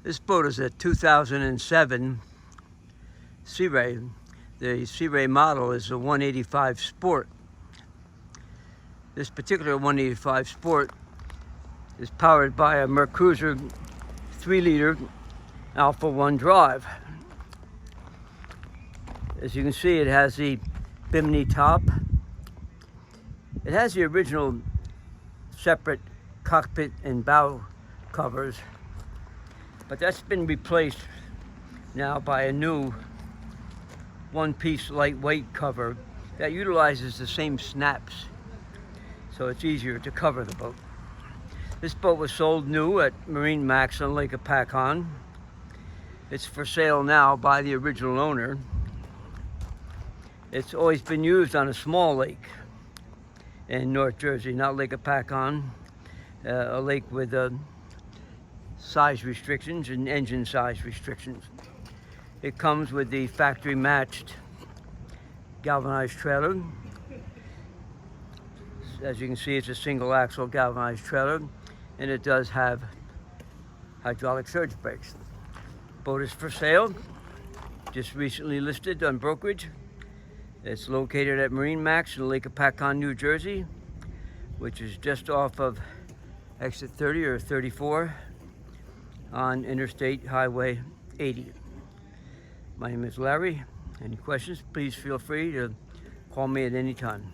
This boat is a 2007 Sea Ray. The Sea Ray model is a 185 Sport. This particular 185 Sport is powered by a MerCruiser 3-liter Alpha One drive. As you can see, it has the bimini top. It has the original separate cockpit and bow covers, but that's been replaced now by a new one-piece lightweight cover that utilizes the same snaps, so it's easier to cover the boat. This boat was sold new at MarineMax on Lake Hopatcong. It's for sale now by the original owner. It's always been used on a small lake in North Jersey, not Lake Hopatcong, a lake with size restrictions and engine size restrictions. It comes with the factory matched galvanized trailer. As you can see, it's a single axle galvanized trailer, and it does have hydraulic surge brakes. Boat is for sale, just recently listed on brokerage. It's located at MarineMax in Lake Hopatcong, New Jersey, which is just off of exit 30 or 34 on Interstate Highway 80. My name is Larry. Any questions, please feel free to call me at any time.